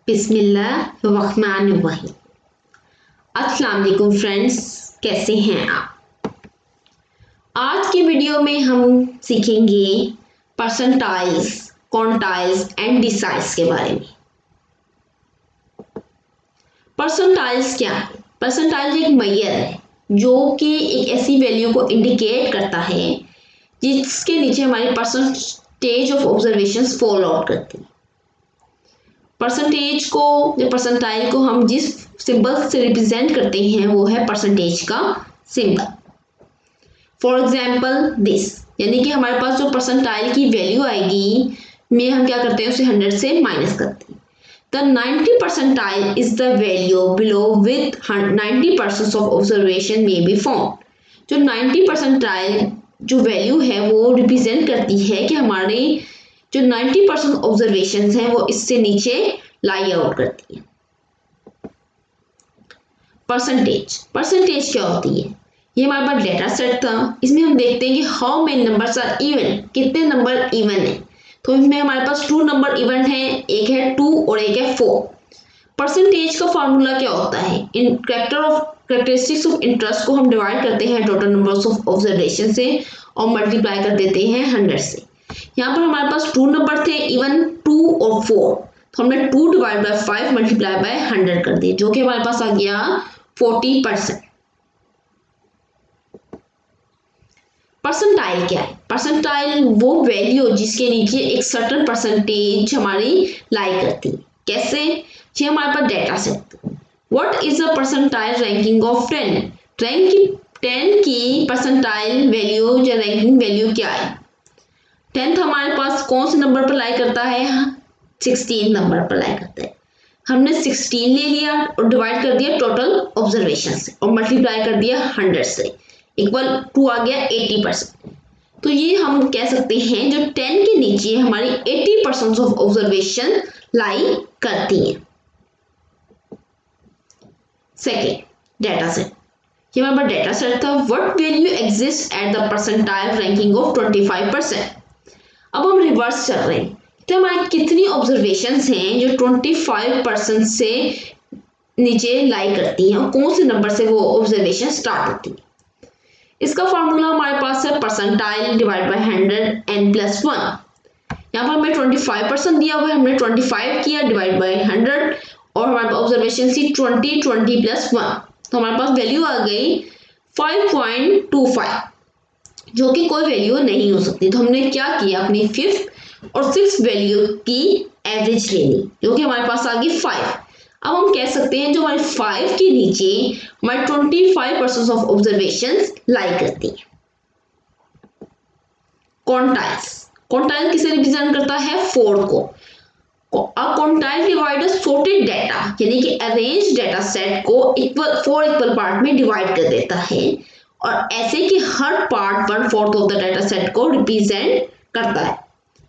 बिस्मिल्लाहिर्रहमानिर्रहीम। अस्सलाम वालेकुम फ्रेंड्स, कैसे हैं आप। आज की वीडियो में हम सीखेंगे परसेंटाइल्स, क्वांटाइल्स एंड डिसाइल्स के बारे में। परसेंटाइल्स क्या है? परसेंटाइल एक मैयर है जो कि एक ऐसी वैल्यू को इंडिकेट करता है जिसके नीचे हमारी percentage of observations fall out करती है। परसेंटेज को या परसेंटाइल को हम जिस सिंबल से रिप्रेजेंट करते हैं वो है परसेंटेज का सिंबल। फॉर एग्जाम्पल दिस, यानी कि हमारे पास जो परसेंटाइल की वैल्यू आएगी में हम क्या करते हैं, उसे 100 से माइनस करते हैं। The 90 percentile is the value below with 90% of observation may be found. जो 90 परसेंटाइल जो वैल्यू है वो रिप्रेजेंट करती है कि हमारे जो 90% ऑब्जर्वेशन हैं वो इससे नीचे लाई आउट करती है। परसेंटेज क्या होती है? ये हमारे पास डेटा सेट था, इसमें हम देखते हैं कि how many numbers are even, कितने नंबर इवन है। तो इसमें हमारे पास 2 नंबर इवन है, एक है 2 और एक है 4। परसेंटेज का फॉर्मूला क्या होता है? इन कैरेक्टरिस्टिक्स ऑफ इंटरेस्ट को हम डिवाइड करते हैं टोटल नंबर्स ऑफ ऑब्जर्वेशन से और मल्टीप्लाई कर देते हैं 100 से। यहाँ पर हमारे पास 2 नंबर थे, इवन 2 और 4, तो हमने 2 डिवाइड बाय 5 मल्टीप्लाई बाय 100 कर दिए, जो कि हमारे पास आ गया 40%। परसेंटाइल क्या है? परसेंटाइल वो वैल्यू जिसके नीचे एक सर्टेन परसेंटेज हमारी लाई करती है। कैसे? ये हमारे पास data set. What is the percentile ranking of 10? Rank की 10 की परसेंटाइल वैल्यू या रैंकिंग वैल्यू क्या है? 10th हमारे पास कौन से नंबर पर लाई करता है? 16 नंबर पर लाई करता है। हमने 16 ले लिया और डिवाइड कर दिया टोटल ऑब्जर्वेशन से और मल्टीप्लाई कर दिया 100 से, इक्वल टू आ गया 80%। तो ये हम कह सकते हैं जो 10 के नीचे हमारी 80% ऑफ ऑब्जर्वेशन लाई करती है। Second, data set. ये हमारे पास डेटा सेट था। What value exist at the percentile ranking of 25%? अब हम रिवर्स चल रहे हैं, तो हमारी कितनी ऑब्जर्वेशंस हैं जो 25% से नीचे लाई करती हैं और कौन से नंबर से वो ऑब्जर्वेशन स्टार्ट होती है? इसका फॉर्मूला हमारे पास है परसेंटाइल डिवाइड बाय 100 n + 1। यहाँ पर हमें 25% दिया हुआ है, हमने 25 किया डिवाइड बाय 100 और हमारे पास ऑब्जर्वेशन थी 20 + 1, तो हमारे पास वैल्यू आ गई 5.25, जो कि कोई वैल्यू नहीं हो सकती। तो हमने क्या किया, अपनी 5th और 6th वैल्यू की एवरेज ले ली, जो कि हमारे पास आ गई 5। अब हम कह सकते हैं जो हमारे 5 के नीचे हमारे 25% ऑफ ऑब्जर्वेशन लाई करती है। क्वांटाइल किसे रिप्रेजेंट करता है? 4 को। A quantile divider sorted data यानी कि अरेंज डेटा सेट को 4 इक्वल पार्ट में डिवाइड कर देता है और ऐसे कि हर part 1/4 of the data set को रिप्रेजेंट करता है।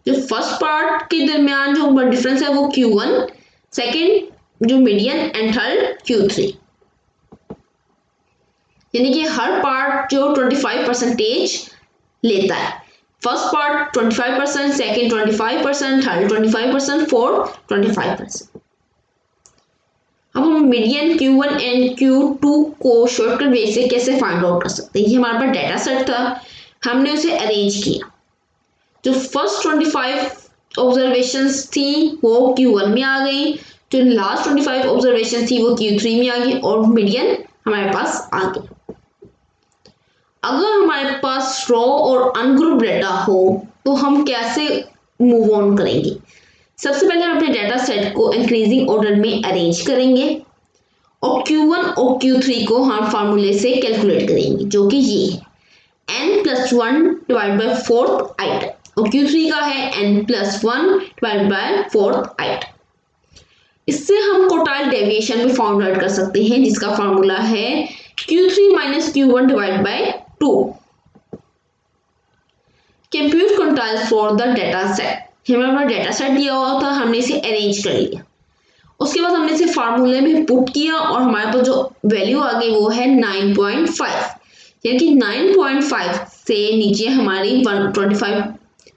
जो फर्स्ट पार्ट के दरमियान जो डिफरेंस है वो Q1, सेकेंड जो मीडियन एंड थर्ड Q3, यानी कि हर पार्ट जो 25% लेता है। First part 25%, second 25%, third 25%, fourth 25%। अब हम मीडियन Q1 एंड Q2 को शॉर्टकट वे से कैसे फाइंड आउट कर सकते हैं? ये हमारे पास डेटा सेट था, हमने उसे अरेंज किया। जो फर्स्ट 25 ऑब्जर्वेशंस थी वो Q1 में आ गई, जो लास्ट 25 ऑब्जर्वेशन थी वो Q3 में आ गई और मीडियन हमारे पास आ गई। अगर हमारे पास रॉ और अनग्रुप डेटा हो तो हम कैसे मूव ऑन करेंगे? सबसे पहले हम अपने डेटा सेट को इंक्रीजिंग ऑर्डर में अरेंज करेंगे और Q1 और Q3 को हम फार्मूले से कैलकुलेट करेंगे, जो कि ये है n + 1 divide by 4th item और Q3 का है n + 1 divide by 4th item. इससे हम क्वार्टाइल डेविएशन में फाउंड आउट कर सकते हैं, जिसका फार्मूला है Q3 - Q1 divide by 2। Compute quantile for the data set. हमें डेटा सेट दिया हुआ था, हमने इसे अरेंज कर लिया, उसके बाद हमने इसे फार्मूले में पुट किया और हमारे पास जो वैल्यू आ गई वो है 9.5, यानी कि 9.5 से नीचे हमारी 125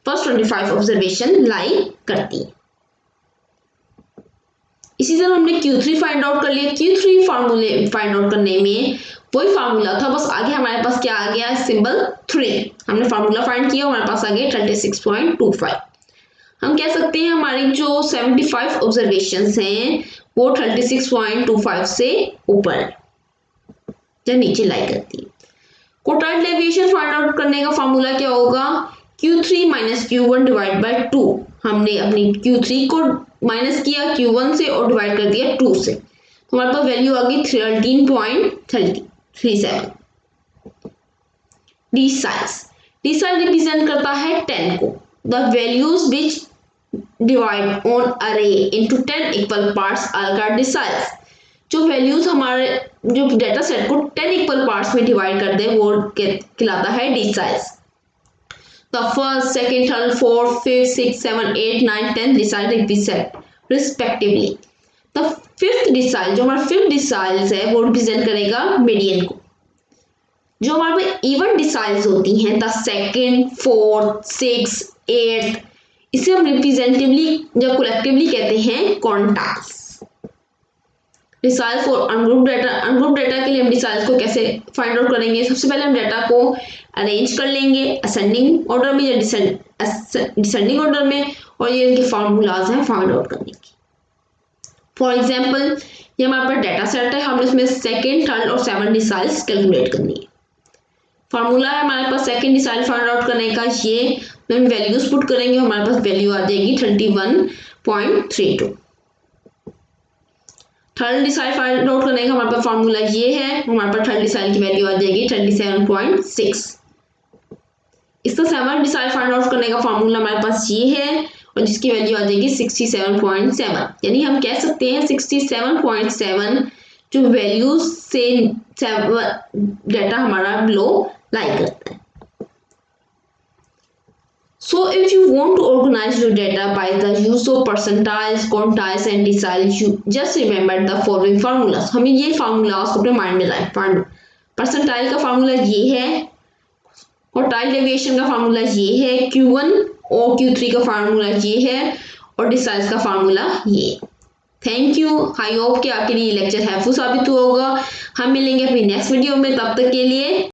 फर्स्ट 25 ऑब्जर्वेशन लाई करती है। इसी तरह हमने Q3 फाइंड आउट कर लिया। Q3 फार्मूले फाइंड आउट करने में वही फार्मूला था, बस आगे हमारे पास क्या आ गया, सिंबल 3। हमने फार्मूला फाइंड किया, हमारे पास आ गया 36.25। हम कह सकते हैं हमारी जो 75 ऑब्जर्वेशंस हैं वो 36.25 से ऊपर या नीचे लाई करती है। कोटाइल डेविएशन फाइंड आउट करने का फार्मूला क्या होगा, Q3 minus Q1 divide by 2। हमने अपनी Q3 को माइनस किया Q1 से और डिवाइड कर दिया 2 से, तो हमारे पास वैल्यू आ गई 13.37। डी साइज रिप्रेजेंट करता है 10 को। The values which divide an array into 10 equal parts are called deciles. जो वैल्यूज हमारे जो डेटा सेट को 10 इक्वल पार्ट्स में डिवाइड कर दे वो कहलाता है deciles. The first, second, third, fourth, fifth, six, 7, 8, 9, 10 deciles represent respectively. The fifth deciles, जो हमारा फिफ्थ डिसाइज है वो रिप्रेजेंट करेगा मीडियन को। जो हमारे पास इवन डिसाइज होती हैं the second, fourth, six, eighth, इसे हम रिप्रेजेंटिवली या कलेक्टिवली कहते हैं quantiles. Deciles for ungroup data, ungroup data के लिए हम डिसाइज को कैसे फाइंड आउट करेंगे, सबसे पहले हम डाटा को अरेंज कर लेंगे असेंडिंग ऑर्डर में या डिसेंडिंग ऑर्डर में, और ये इनके फार्मूलाज हैं फाइंड आउट करने की। फॉर एग्जाम्पल ये हमारे पास डाटा सेट है, हमने इसमें सेकेंड, थर्ड और 7 डिसाइज कैलकुलेट करनी है। फार्मूला है हमारे पास सेकेंड डिसाइड फाइंड आउट करने का, ये हम वैल्यूज पुट करेंगे, हमारे पास वैल्यू आ जाएगी 31.32। थर्ड डिसाइड फाइंड आउट करने का हमारे पास फार्मूला ये है, हमारे पास थर्ड डिसाइड की वैल्यू आ जाएगी 27.6। इसका 7 डिसाइड फाइंड आउट करने का फार्मूला हमारे पास ये है और जिसकी वैल्यू आ जाएगी 67.7। यानी हम कह सकते हैं 67.7 जो वैल्यूज से डाटा हमारा लो लाई करता है। So if you want to organize your data by the use of percentiles, quantiles and deciles, you just remember the following formulas। हमें ये फार्मूलाज अपने माइंड में लाए। परसेंटाइल का फार्मूला ये है, क्वार्टाइल डेविएशन का फार्मूला ये है, Q1 और Q3 का फार्मूला ये है और डिसाइज का फार्मूला ये। थैंक यू, आई होप कि आपके लिए लेक्चर हेल्पफुल साबित हुआ होगा। हम मिलेंगे अपनी नेक्स्ट वीडियो में, तब तक के लिए